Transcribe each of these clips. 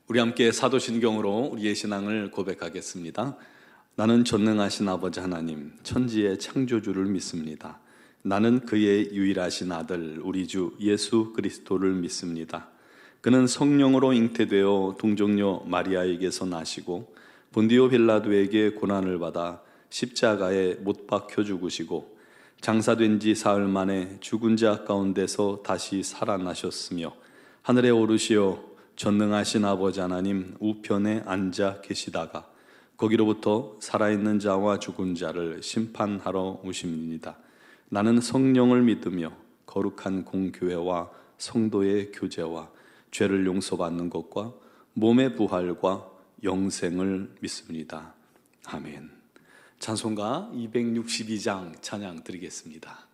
우리 함께 사도신경으로 우리의 신앙을 고백하겠습니다. 나는 전능하신 아버지 하나님, 천지의 창조주를 믿습니다. 나는 그의 유일하신 아들, 우리 주 예수 그리스도를 믿습니다. 그는 성령으로 잉태되어 동정녀 마리아에게서 나시고 본디오 빌라도에게 고난을 받아 십자가에 못 박혀 죽으시고 장사된 지 사흘 만에 죽은 자 가운데서 다시 살아나셨으며 하늘에 오르시어 전능하신 아버지 하나님 우편에 앉아 계시다가 거기로부터 살아있는 자와 죽은 자를 심판하러 오십니다. 나는 성령을 믿으며 거룩한 공교회와 성도의 교제와 죄를 용서받는 것과 몸의 부활과 영생을 믿습니다. 아멘. 찬송가 262장 찬양 드리겠습니다.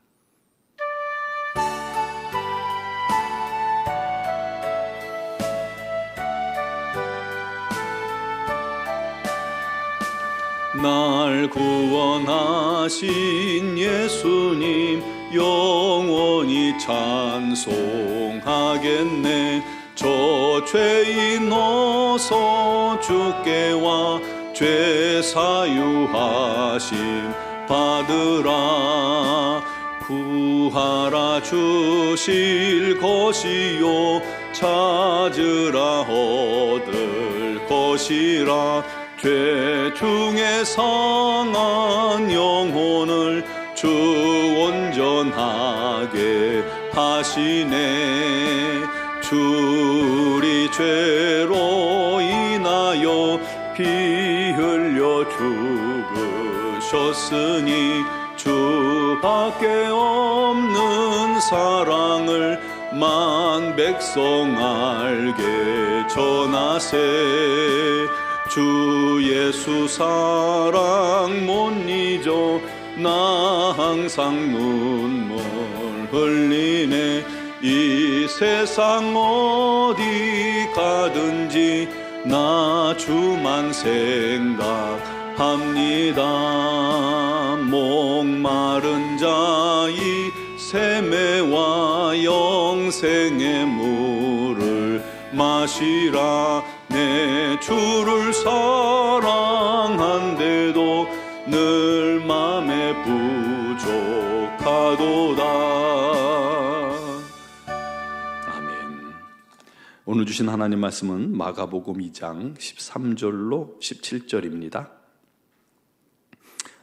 날 구원하신 예수님 영원히 찬송하겠네. 저 죄인 어서 주께 와 죄 사유하심 받으라. 구하라 주실 것이요 찾으라 얻을 것이라. 죄 중에 상한 영혼을 주 온전하게 하시네. 주리 죄로 인하여 피 흘려 죽으셨으니 주밖에 없는 사랑을 만 백성 알게 전하세. 주 예수 사랑 못 잊어 나 항상 눈물 흘리네. 이 세상 어디 가든지 나 주만 생각합니다. 목마른 자이 샘매와 영생의 물을 마시라. 내 주를 사랑한데도 늘 맘에 부족하도다. 아멘. 오늘 주신 하나님 말씀은 마가복음 2장 13절로 17절입니다.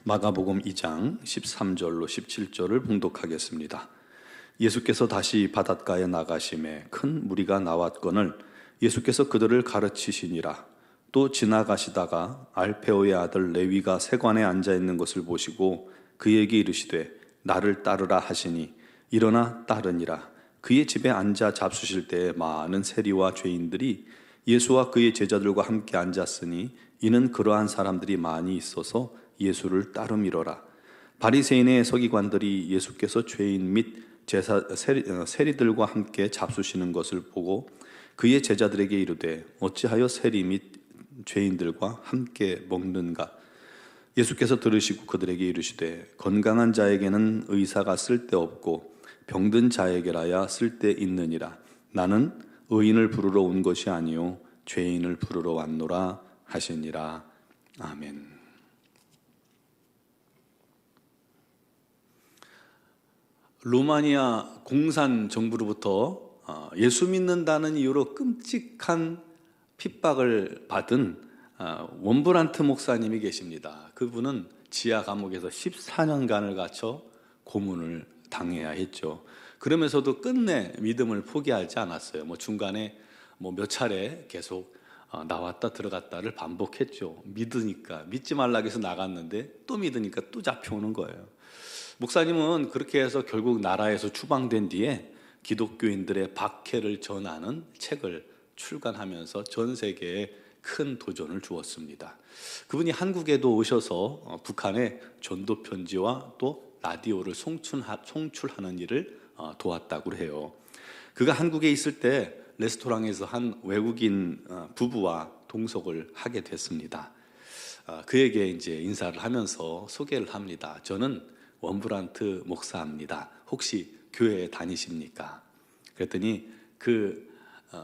마가복음 2장 13절로 17절을 봉독하겠습니다. 예수께서 다시 바닷가에 나가심에 큰 무리가 나왔거늘 예수께서 그들을 가르치시니라. 또 지나가시다가 알페오의 아들 레위가 세관에 앉아있는 것을 보시고 그에게 이르시되 나를 따르라 하시니 일어나 따르니라. 그의 집에 앉아 잡수실 때에 많은 세리와 죄인들이 예수와 그의 제자들과 함께 앉았으니 이는 그러한 사람들이 많이 있어서 예수를 따름이로라. 바리새인의 서기관들이 예수께서 죄인 및 세리들과 함께 잡수시는 것을 보고 그의 제자들에게 이르되 어찌하여 세리 및 죄인들과 함께 먹는가? 예수께서 들으시고 그들에게 이르시되 건강한 자에게는 의사가 쓸데없고 병든 자에게라야 쓸데있느니라. 나는 의인을 부르러 온 것이 아니요 죄인을 부르러 왔노라 하시니라. 아멘. 루마니아 공산 정부로부터 예수 믿는다는 이유로 끔찍한 핍박을 받은 원브란트 목사님이 계십니다. 그분은 지하 감옥에서 14년간을 갇혀 고문을 당해야 했죠. 그러면서도 끝내 믿음을 포기하지 않았어요. 중간에 몇 차례 계속 나왔다 들어갔다를 반복했죠. 믿으니까, 믿지 말라고 해서 나갔는데 또 믿으니까 또 잡혀오는 거예요. 목사님은 그렇게 해서 결국 나라에서 추방된 뒤에 기독교인들의 박해를 전하는 책을 출간하면서 전 세계에 큰 도전을 주었습니다. 그분이 한국에도 오셔서 북한의 전도 편지와 또 라디오를 송출하는 일을 도왔다고 해요. 그가 한국에 있을 때 레스토랑에서 한 외국인 부부와 동석을 하게 됐습니다. 그에게 이제 인사를 하면서 소개를 합니다. 저는 원브란트 목사입니다. 혹시 교회에 다니십니까? 그랬더니 그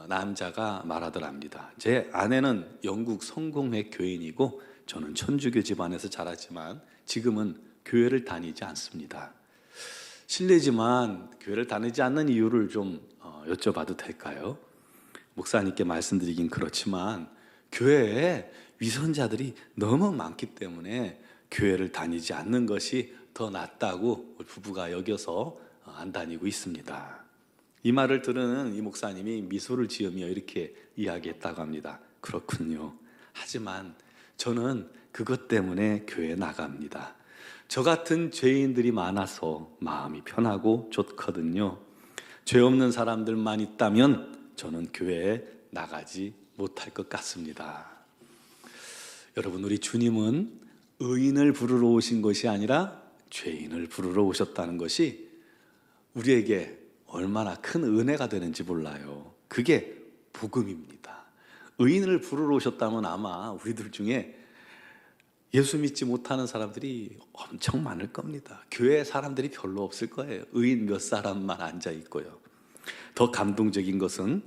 남자가 말하더랍니다. 제 아내는 영국 성공회 교인이고 저는 천주교 집안에서 자랐지만 지금은 교회를 다니지 않습니다. 실례지만 교회를 다니지 않는 이유를 좀 여쭤봐도 될까요? 목사님께 말씀드리긴 그렇지만 교회에 위선자들이 너무 많기 때문에 교회를 다니지 않는 것이 더 낫다고 부부가 여겨서 안 다니고 있습니다. 이 말을 들은 이 목사님이 미소를 지으며 이렇게 이야기했다고 합니다. 그렇군요. 하지만 저는 그것 때문에 교회에 나갑니다. 저 같은 죄인들이 많아서 마음이 편하고 좋거든요. 죄 없는 사람들만 있다면 저는 교회에 나가지 못할 것 같습니다. 여러분, 우리 주님은 의인을 부르러 오신 것이 아니라 죄인을 부르러 오셨다는 것이 우리에게 얼마나 큰 은혜가 되는지 몰라요. 그게 복음입니다. 의인을 부르러 오셨다면 아마 우리들 중에 예수 믿지 못하는 사람들이 엄청 많을 겁니다. 교회에 사람들이 별로 없을 거예요. 의인 몇 사람만 앉아 있고요. 더 감동적인 것은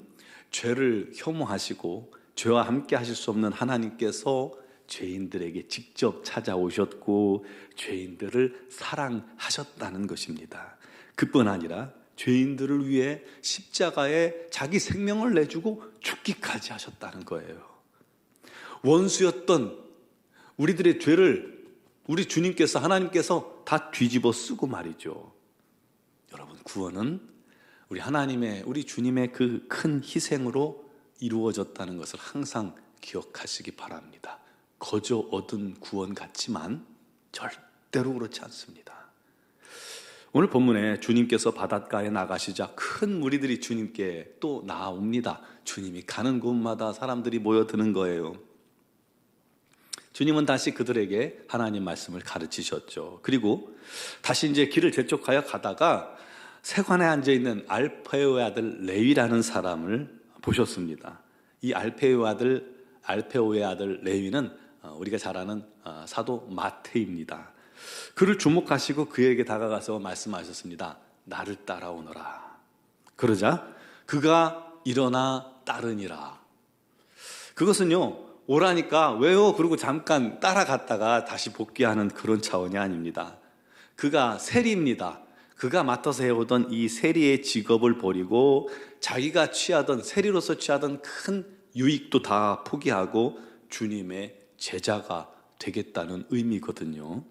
죄를 혐오하시고 죄와 함께 하실 수 없는 하나님께서 죄인들에게 직접 찾아오셨고 죄인들을 사랑하셨다는 것입니다. 그뿐 아니라 죄인들을 위해 십자가에 자기 생명을 내주고 죽기까지 하셨다는 거예요. 원수였던 우리들의 죄를 우리 주님께서, 하나님께서 다 뒤집어 쓰고 말이죠. 여러분, 구원은 우리 하나님의, 우리 주님의 그 큰 희생으로 이루어졌다는 것을 항상 기억하시기 바랍니다. 거저 얻은 구원 같지만 절대로 그렇지 않습니다. 오늘 본문에 주님께서 바닷가에 나가시자 큰 무리들이 주님께 또 나옵니다. 주님이 가는 곳마다 사람들이 모여드는 거예요. 주님은 다시 그들에게 하나님 말씀을 가르치셨죠. 그리고 다시 이제 길을 재촉하여 가다가 세관에 앉아있는 알페오의 아들 레위라는 사람을 보셨습니다. 이 알페오의 아들 레위는 우리가 잘 아는 사도 마태입니다. 그를 주목하시고 그에게 다가가서 말씀하셨습니다. 나를 따라오너라. 그러자 그가 일어나 따르니라. 그것은요, 오라니까 왜요? 그러고 잠깐 따라갔다가 다시 복귀하는 그런 차원이 아닙니다. 그가 세리입니다. 그가 맡아서 해오던 이 세리의 직업을 버리고 자기가 세리로서 취하던 큰 유익도 다 포기하고 주님의 제자가 되겠다는 의미거든요.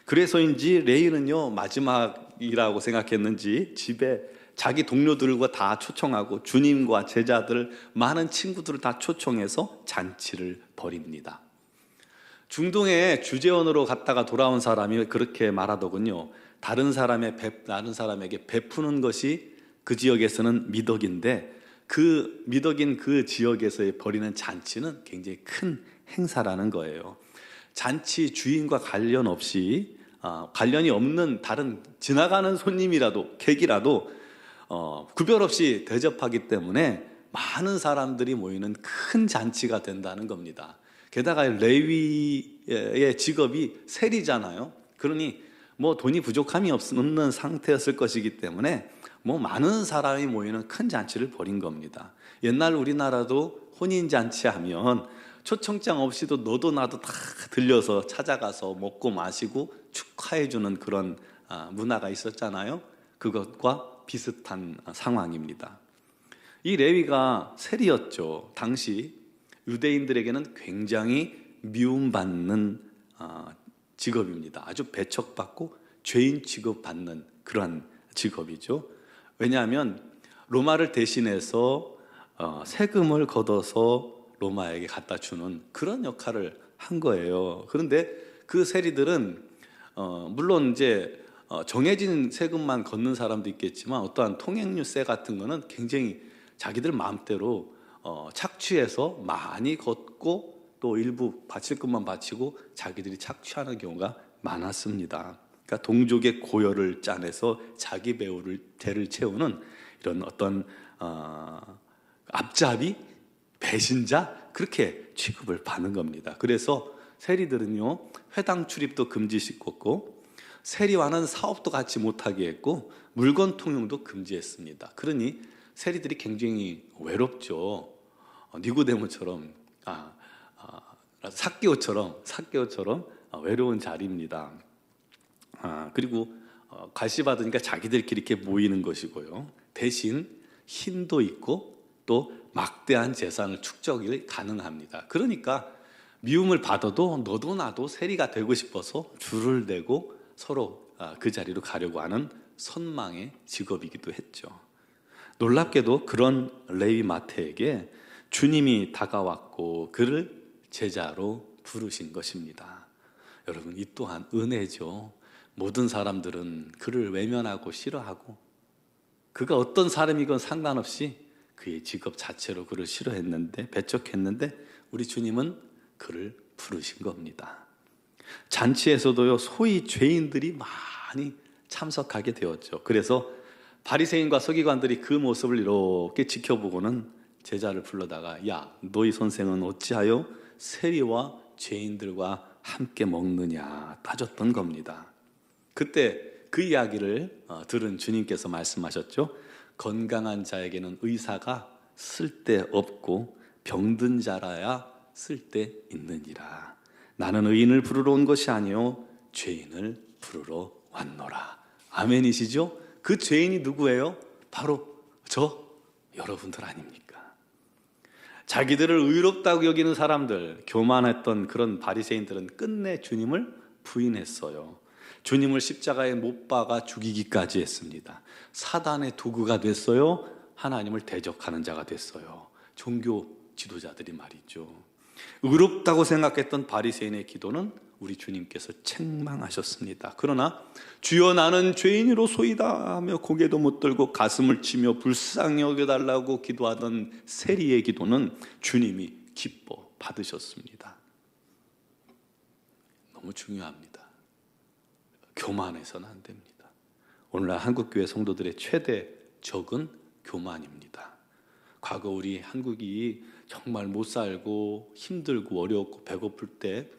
그래서인지 레위는요, 마지막이라고 생각했는지 집에 자기 동료들과 다 초청하고 주님과 제자들, 많은 친구들을 다 초청해서 잔치를 벌입니다. 중동에 주재원으로 갔다가 돌아온 사람이 그렇게 말하더군요. 다른 사람에게 베푸는 것이 그 지역에서는 미덕인데, 그 미덕인 그 지역에서의 벌이는 잔치는 굉장히 큰 행사라는 거예요. 잔치 주인과 관련 없이 관련이 없는 다른 지나가는 손님이라도 객이라도 구별 없이 대접하기 때문에 많은 사람들이 모이는 큰 잔치가 된다는 겁니다. 게다가 레위의 직업이 세리잖아요. 그러니 돈이 부족함이 없는 상태였을 것이기 때문에 많은 사람이 모이는 큰 잔치를 벌인 겁니다. 옛날 우리나라도 혼인잔치 하면 초청장 없이도 너도 나도 다 들려서 찾아가서 먹고 마시고 축하해주는 그런 문화가 있었잖아요. 그것과 비슷한 상황입니다. 이 레위가 세리였죠. 당시 유대인들에게는 굉장히 미움받는 직업입니다. 아주 배척받고 죄인 취급받는 그런 직업이죠. 왜냐하면 로마를 대신해서 세금을 걷어서 로마에게 갖다 주는 그런 역할을 한 거예요. 그런데 그 세리들은 물론 이제 정해진 세금만 걷는 사람도 있겠지만 어떠한 통행료세 같은 거는 굉장히 자기들 마음대로 착취해서 많이 걷고 또 일부 바칠 것만 바치고 자기들이 착취하는 경우가 많았습니다. 그러니까 동족의 고열을 짜내서 자기 배를 채우는 이런 어떤 앞잡이, 배신자, 그렇게 취급을 받는 겁니다. 그래서 세리들은요, 회당 출입도 금지시켰고 세리와는 사업도 같이 못하게 했고 물건 통용도 금지했습니다. 그러니 세리들이 굉장히 외롭죠. 니고데모처럼 삭개오처럼 외로운 자리입니다. 그리고 갈시 받으니까 자기들끼리 이렇게 모이는 것이고요. 대신 힘도 있고 또 막대한 재산을 축적이 가능합니다. 그러니까 미움을 받아도 너도 나도 세리가 되고 싶어서 줄을 내고 서로 그 자리로 가려고 하는 선망의 직업이기도 했죠. 놀랍게도 그런 레위 마태에게 주님이 다가왔고 그를 제자로 부르신 것입니다. 여러분, 이 또한 은혜죠. 모든 사람들은 그를 외면하고 싫어하고 그가 어떤 사람이건 상관없이 그의 직업 자체로 그를 싫어했는데, 배척했는데 우리 주님은 그를 부르신 겁니다. 잔치에서도요, 소위 죄인들이 많이 참석하게 되었죠. 그래서 바리새인과 서기관들이 그 모습을 이렇게 지켜보고는 제자를 불러다가, 야, 너희 선생은 어찌하여 세리와 죄인들과 함께 먹느냐 따졌던 겁니다. 그때 그 이야기를 들은 주님께서 말씀하셨죠. 건강한 자에게는 의사가 쓸데없고 병든 자라야 쓸데있느니라. 나는 의인을 부르러 온 것이 아니요 죄인을 부르러 왔노라. 아멘이시죠? 그 죄인이 누구예요? 바로 여러분들 아닙니까? 자기들을 의롭다고 여기는 사람들, 교만했던 그런 바리새인들은 끝내 주님을 부인했어요. 주님을 십자가에 못 박아 죽이기까지 했습니다. 사단의 도구가 됐어요. 하나님을 대적하는 자가 됐어요. 종교 지도자들이 말이죠. 의롭다고 생각했던 바리새인의 기도는 우리 주님께서 책망하셨습니다. 그러나 주여 나는 죄인으로소이다 하며 고개도 못 들고 가슴을 치며 불쌍히 여겨달라고 기도하던 세리의 기도는 주님이 기뻐 받으셨습니다. 너무 중요합니다. 교만해서는 안 됩니다. 오늘날 한국교회 성도들의 최대 적은 교만입니다. 과거 우리 한국이 정말 못 살고 힘들고 어려웠고 배고플 때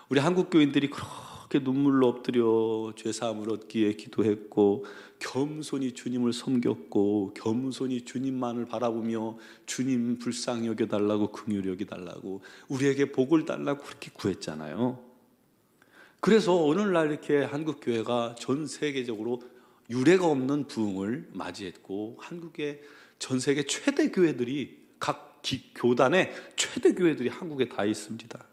우리 한국 교인들이 그렇게 눈물로 엎드려 죄사함을 얻기에 기도했고 겸손히 주님을 섬겼고 겸손히 주님만을 바라보며 주님 불쌍히 여겨달라고 긍휼히 여겨달라고 우리에게 복을 달라고 그렇게 구했잖아요. 그래서 오늘날 이렇게 한국 교회가 전 세계적으로 유례가 없는 부흥을 맞이했고 한국의 전 세계 최대 교회들이 각 교단의 최대 교회들이 한국에 다 있습니다.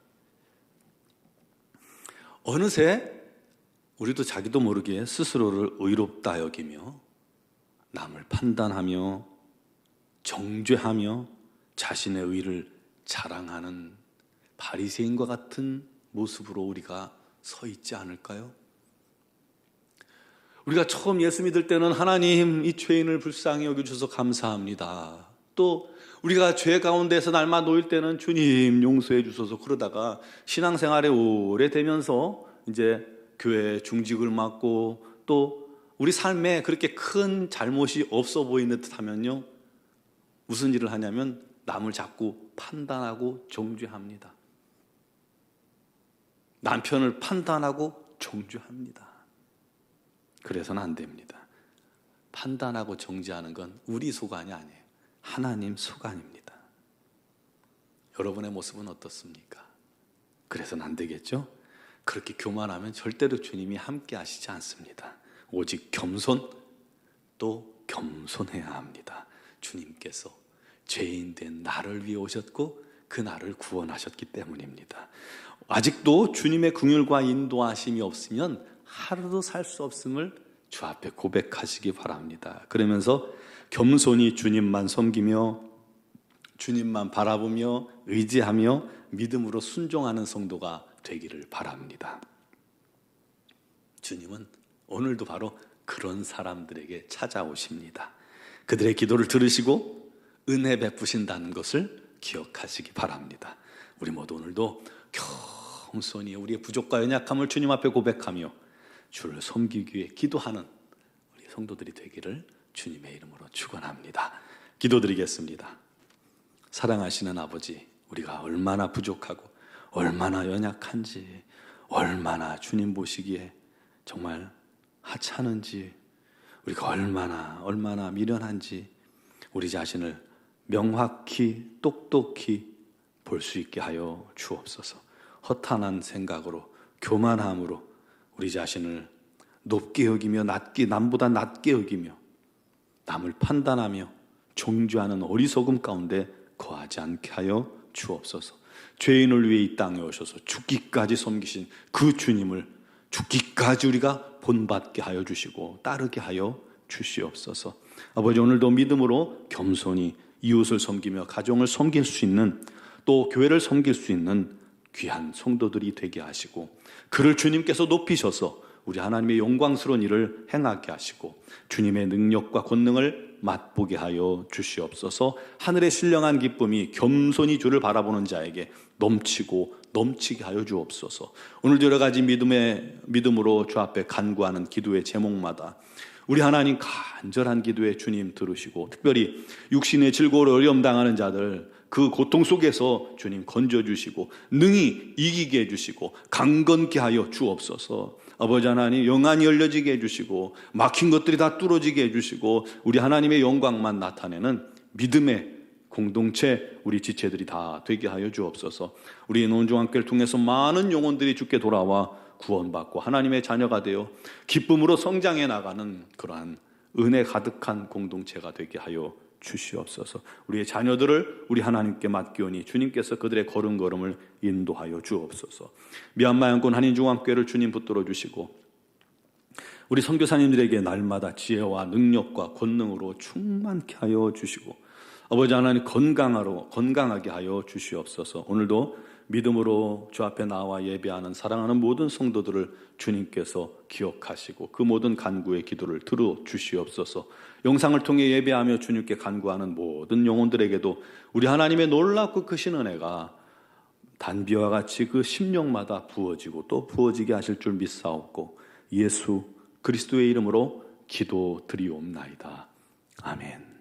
어느새 우리도 자기도 모르게 스스로를 의롭다 여기며 남을 판단하며 정죄하며 자신의 의를 자랑하는 바리새인과 같은 모습으로 우리가 서 있지 않을까요? 우리가 처음 예수 믿을 때는 하나님 이 죄인을 불쌍히 여겨주셔서 감사합니다. 또 우리가 죄 가운데서 날마다 놓일 때는 주님 용서해 주셔서 그러다가 신앙생활에 오래되면서 이제 교회 중직을 맡고 또 우리 삶에 그렇게 큰 잘못이 없어 보이는 듯 하면요 무슨 일을 하냐면 남을 자꾸 판단하고 정죄합니다. 남편을 판단하고 정죄합니다. 그래서는 안 됩니다. 판단하고 정죄하는 건 우리 소관이 아니에요. 하나님 소관입니다. 여러분의 모습은 어떻습니까? 그래서는 안 되겠죠? 그렇게 교만하면 절대로 주님이 함께 하시지 않습니다. 오직 겸손, 또 겸손해야 합니다. 주님께서 죄인 된 나를 위해 오셨고 그 나를 구원하셨기 때문입니다. 아직도 주님의 긍휼과 인도하심이 없으면 하루도 살 수 없음을 주 앞에 고백하시기 바랍니다. 그러면서 겸손히 주님만 섬기며 주님만 바라보며 의지하며 믿음으로 순종하는 성도가 되기를 바랍니다. 주님은 오늘도 바로 그런 사람들에게 찾아오십니다. 그들의 기도를 들으시고 은혜 베푸신다는 것을 기억하시기 바랍니다. 우리 모두 오늘도 겸손히 우리의 부족과 연약함을 주님 앞에 고백하며 주를 섬기기 위해 기도하는 우리 성도들이 되기를 주님의 이름으로 축원합니다. 기도드리겠습니다. 사랑하시는 아버지, 우리가 얼마나 부족하고 얼마나 연약한지, 얼마나 주님 보시기에 정말 하찮은지, 우리가 얼마나 미련한지 우리 자신을 명확히 똑똑히 볼 수 있게 하여 주옵소서. 허탄한 생각으로, 교만함으로 우리 자신을 높게 여기며 남보다 낮게 여기며 남을 판단하며 종주하는 어리석음 가운데 거하지 않게 하여 주옵소서. 죄인을 위해 이 땅에 오셔서 죽기까지 섬기신 그 주님을 죽기까지 우리가 본받게 하여 주시고 따르게 하여 주시옵소서. 아버지, 오늘도 믿음으로 겸손히 이웃을 섬기며 가정을 섬길 수 있는, 또 교회를 섬길 수 있는 귀한 성도들이 되게 하시고, 그를 주님께서 높이셔서 우리 하나님의 영광스러운 일을 행하게 하시고 주님의 능력과 권능을 맛보게 하여 주시옵소서. 하늘의 신령한 기쁨이 겸손히 주를 바라보는 자에게 넘치게 하여 주옵소서. 오늘도 여러 가지 믿음으로 주 앞에 간구하는 기도의 제목마다 우리 하나님 간절한 기도에 주님 들으시고, 특별히 육신의 즐거움을 어려움 당하는 자들 그 고통 속에서 주님 건져주시고 능히 이기게 해주시고 강건케 하여 주옵소서. 아버지 하나님, 영안이 열려지게 해주시고 막힌 것들이 다 뚫어지게 해주시고 우리 하나님의 영광만 나타내는 믿음의 공동체, 우리 지체들이 다 되게 하여 주옵소서. 우리 논종함교회를 통해서 많은 영혼들이 주께 돌아와 구원받고 하나님의 자녀가 되어 기쁨으로 성장해 나가는 그러한 은혜 가득한 공동체가 되게 하여 주시옵소서. 우리의 자녀들을 우리 하나님께 맡기오니 주님께서 그들의 걸음걸음을 인도하여 주옵소서. 미얀마 양권 한인중앙교회를 주님 붙들어 주시고 우리 선교사님들에게 날마다 지혜와 능력과 권능으로 충만케 하여 주시고, 아버지 하나님 건강하게 하여 주시옵소서. 오늘도 믿음으로 주 앞에 나와 예배하는 사랑하는 모든 성도들을 주님께서 기억하시고 그 모든 간구의 기도를 들어주시옵소서. 영상을 통해 예배하며 주님께 간구하는 모든 영혼들에게도 우리 하나님의 놀랍고 크신 은혜가 단비와 같이 그 심령마다 부어지고 또 부어지게 하실 줄 믿사옵고 예수 그리스도의 이름으로 기도드리옵나이다. 아멘.